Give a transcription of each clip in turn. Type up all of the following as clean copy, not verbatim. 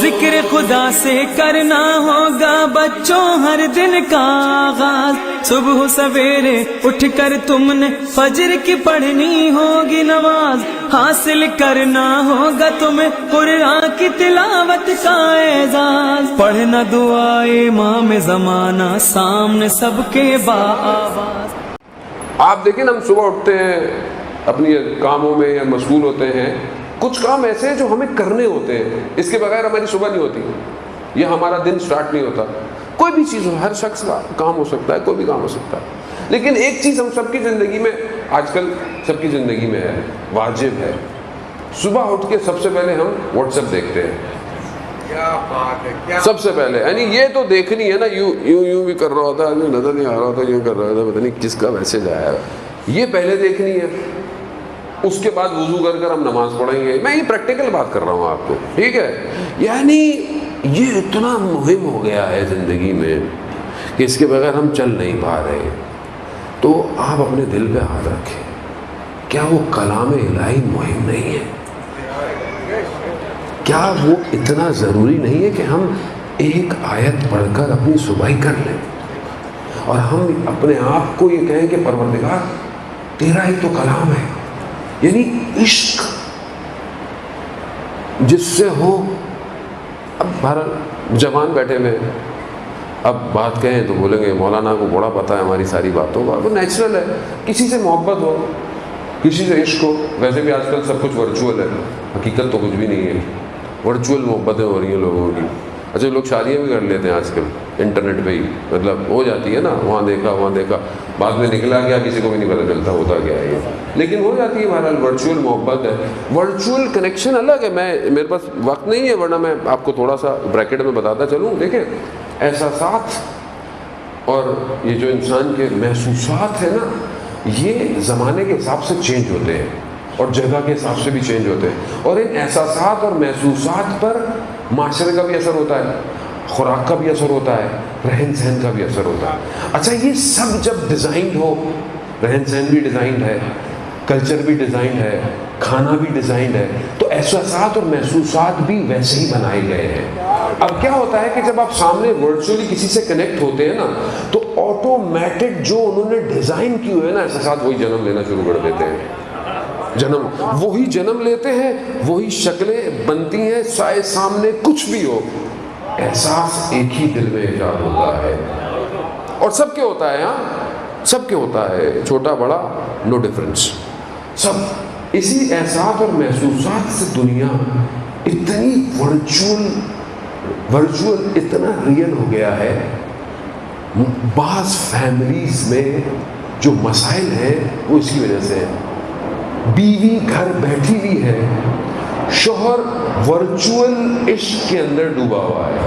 ذکر خدا سے کرنا ہوگا بچوں ہر دن کا آغاز، صبح سویرے اٹھ کر تم نے فجر کی پڑھنی ہوگی نماز، حاصل کرنا ہوگا تمہیں قرآن کی تلاوت کا اعزاز، پڑھنا دعائے امام زمانہ سامنے سب کے باآواز۔ آپ دیکھیں ہم صبح اٹھتے ہیں اپنی کاموں میں یا مشغول ہوتے ہیں، کچھ کام ایسے ہیں جو ہمیں کرنے ہوتے ہیں، اس کے بغیر ہماری صبح نہیں ہوتی یا ہمارا دن سٹارٹ نہیں ہوتا۔ کوئی بھی چیز ہو، ہر شخص کا کام ہو سکتا ہے، کوئی بھی کام ہو سکتا ہے، لیکن ایک چیز ہم سب کی زندگی میں آج کل سب کی زندگی میں ہے، واجب ہے۔ صبح اٹھ کے سب سے پہلے ہم واٹس ایپ دیکھتے ہیں، کیا بات ہے، کیا سب سے پہلے، یعنی یہ تو دیکھنی ہے نا، یوں بھی کر رہا ہوتا ہے، نظر نہیں آ رہا ہوتا، یوں کر رہا ہوتا، پتہ نہیں کس کا میسج آیا ہے، یہ پہلے دیکھنی ہے۔ اس کے بعد وضو کر کر ہم نماز پڑھیں گے۔ میں یہ پریکٹیکل بات کر رہا ہوں آپ کو، ٹھیک ہے؟ یعنی یہ اتنا مہم ہو گیا ہے زندگی میں کہ اس کے بغیر ہم چل نہیں پا رہے۔ تو آپ اپنے دل پہ ہاتھ رکھیں، کیا وہ کلام الہی مہم نہیں ہے؟ کیا وہ اتنا ضروری نہیں ہے کہ ہم ایک آیت پڑھ کر اپنی صبح کر لیں اور ہم اپنے آپ کو یہ کہیں کہ پروردگار تیرا ہی تو کلام ہے؟ یعنی عشق جس سے ہو۔ اب بہرحال جوان بیٹھے ہوئے ہیں، اب بات کہیں تو بولیں گے مولانا کو بڑا پتہ ہے ہماری ساری باتوں کا، وہ نیچرل ہے۔ کسی سے محبت ہو، کسی سے عشق ہو، ویسے بھی آج کل سب کچھ ورچوئل ہے، حقیقت تو کچھ بھی نہیں ہے، ورچوئل محبتیں ہو رہی ہیں لوگوں کی۔ اچھا لوگ شادیاں بھی کر لیتے ہیں آج کل انٹرنیٹ پہ ہی، مطلب ہو جاتی ہے نا، وہاں دیکھا بعد میں نکلا کیا کسی کو بھی نہیں پتہ چلتا ہوتا کیا ہے یہ، لیکن ہو جاتی ہے۔ بہرحال ورچوئل محبت ہے، ورچوئل کنیکشن الگ ہے۔ میرے پاس وقت نہیں ہے ورنہ میں آپ کو تھوڑا سا بریکٹ میں بتاتا چلوں۔ دیکھیں احساسات اور یہ جو انسان کے محسوسات ہیں نا، یہ زمانے کے حساب سے چینج ہوتے ہیں اور جگہ کے حساب سے بھی چینج ہوتے ہیں، اور ان احساسات اور محسوسات پر معاشرے کا بھی اثر ہوتا ہے، خوراک کا بھی اثر ہوتا ہے، رہن سہن کا بھی اثر ہوتا ہے۔ اچھا یہ سب جب ڈیزائنڈ ہو، رہن سہن بھی ڈیزائنڈ ہے، کلچر بھی ڈیزائنڈ ہے، کھانا بھی ڈیزائنڈ ہے، تو احساسات اور محسوسات بھی ویسے ہی بنائے گئے ہیں۔ اب کیا ہوتا ہے کہ جب آپ سامنے ورچولی کسی سے کنیکٹ ہوتے ہیں نا، تو آٹومیٹک جو انہوں نے ڈیزائن کی ہوئے نا احساسات، وہی جنم لینا شروع کر دیتے ہیں۔ وہی جنم لیتے ہیں، وہی شکلیں بنتی ہیں، چاہے سامنے کچھ بھی ہو، احساس ایک ہی دل میں ایجاد ہوتا ہے، اور سب کے ہوتا ہے، ہاں سب کے ہوتا ہے، چھوٹا بڑا نو ڈفرنس، سب اسی احساس اور محسوسات سے دنیا اتنی ورچوئل اتنا ریئل ہو گیا ہے۔ بعض فیملیز میں جو مسائل ہیں وہ اس کی وجہ سے ہیں۔ بیوی گھر بیٹھی ہوئی ہے، شوہر ورچوئل عشق کے اندر ڈوبا ہوا ہے۔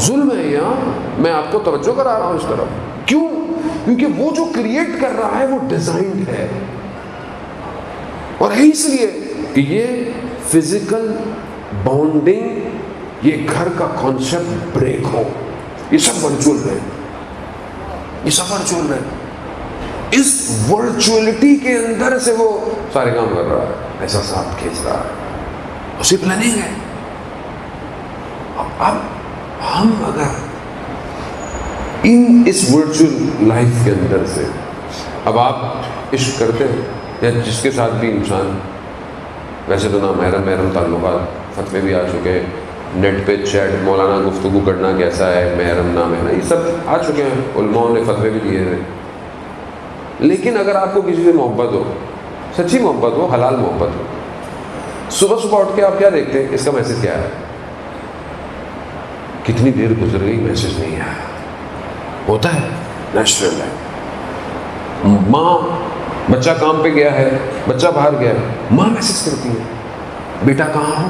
ظلم ہے یہاں، میں آپ کو توجہ کرا رہا ہوں اس طرف۔ کیوں؟ کیونکہ وہ جو کریٹ کر رہا ہے وہ ڈیزائنڈ ہے، اور ہے اس لیے کہ یہ فزیکل بانڈنگ، یہ گھر کا کانسیپٹ بریک ہو۔ یہ سب ورچوئل ہے، یہ سب ورچوئل ہے۔ اس ورچوئلٹی کے اندر سے وہ سارے کام کر رہا ہے، احساسات کھینچ رہا ہے، اسی پلاننگ ہے۔ اب ہم اگر اس ورچوئل لائف کے اندر سے، اب آپ عشق کرتے ہیں یا جس کے ساتھ بھی انسان، ویسے تو نامحرم تعلقات فتوے بھی آ چکے ہیں، نیٹ پہ چیٹ، مولانا گفتگو کرنا کیسا ہے، محرم نامحرم، یہ سب آ چکے ہیں، علماء نے فتوے بھی دیے ہیں۔ لیکن اگر آپ کو کسی سے محبت ہو، سچی محبت ہو، حلال محبت ہو، صبح اٹھ کے آپ کیا دیکھتے ہیں؟ اس کا میسج کیا ہے؟ کتنی دیر گزر گئی میسج نہیں آیا، ہوتا ہے، نیچرل ہے۔ ماں، بچہ کام پہ گیا ہے، بچہ باہر گیا ہے، ماں میسج کرتی ہے بیٹا کہاں ہو،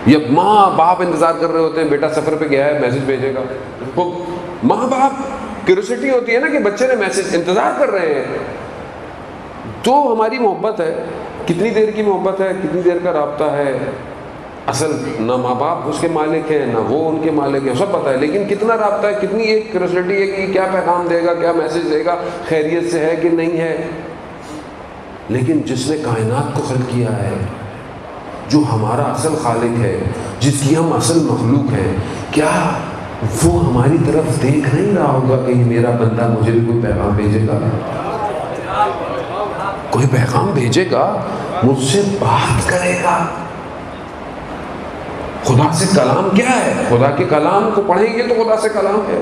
یا ماں باپ انتظار کر رہے ہوتے ہیں، بیٹا سفر پہ گیا ہے میسج بھیجے گا۔ ماں باپ کیوریوسٹی ہوتی ہے نا کہ بچے نے میسج، انتظار کر رہے ہیں۔ تو ہماری محبت ہے، کتنی دیر کی محبت ہے، کتنی دیر کا رابطہ ہے، اصل نہ ماں باپ اس کے مالک ہیں نہ وہ ان کے مالک ہیں، سب پتہ ہے، لیکن کتنا رابطہ ہے، کتنی ایک کیوریوسٹی ہے کہ کیا پیغام دے گا، کیا میسج دے گا، خیریت سے ہے کہ نہیں ہے۔ لیکن جس نے کائنات کو خلق کیا ہے، جو ہمارا اصل خالق ہے، جس کی ہم اصل مخلوق ہیں، کیا وہ ہماری طرف دیکھ نہیں رہا ہوگا کہ یہ میرا بندہ مجھے بھی کوئی پیغام بھیجے گا، کوئی پیغام بھیجے گا، مجھ سے بات کرے گا؟ خدا سے کلام کیا ہے؟ خدا کے کلام کو پڑھیں گے تو خدا سے کلام ہے۔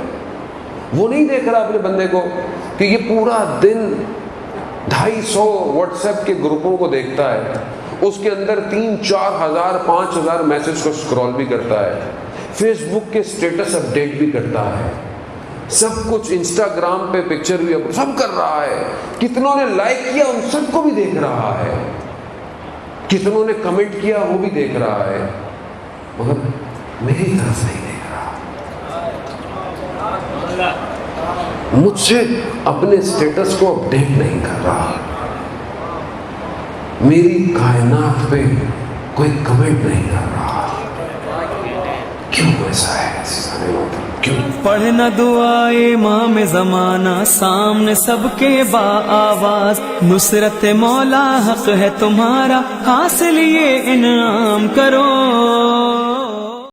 وہ نہیں دیکھ رہا اپنے بندے کو کہ یہ پورا دن 250 واٹس ایپ کے گروپوں کو دیکھتا ہے، اس کے اندر 3-4 ہزار 5,000 میسج کو اسکرول بھی کرتا ہے، فیس بک کے اسٹیٹس اپ ڈیٹ بھی کرتا ہے، سب کچھ انسٹاگرام پہ پکچر بھی سب کر رہا ہے، کتنوں نے لائک کیا ان سب کو بھی دیکھ رہا ہے، کتنوں نے کمنٹ کیا وہ بھی دیکھ رہا ہے، مگر میری طرف نہیں دیکھ رہا، مجھ سے اپنے اسٹیٹس کو اپڈیٹ نہیں کر رہا، میری کائنات پہ کوئی کمنٹ نہیں کر رہا۔ کیوں ایسا ہے؟ کیوں؟ پڑھنا دعائے امام زمانہ، سامنے سب کے با آواز، نصرت مولا حق ہے تمہارا، حاصل یہ انعام کرو۔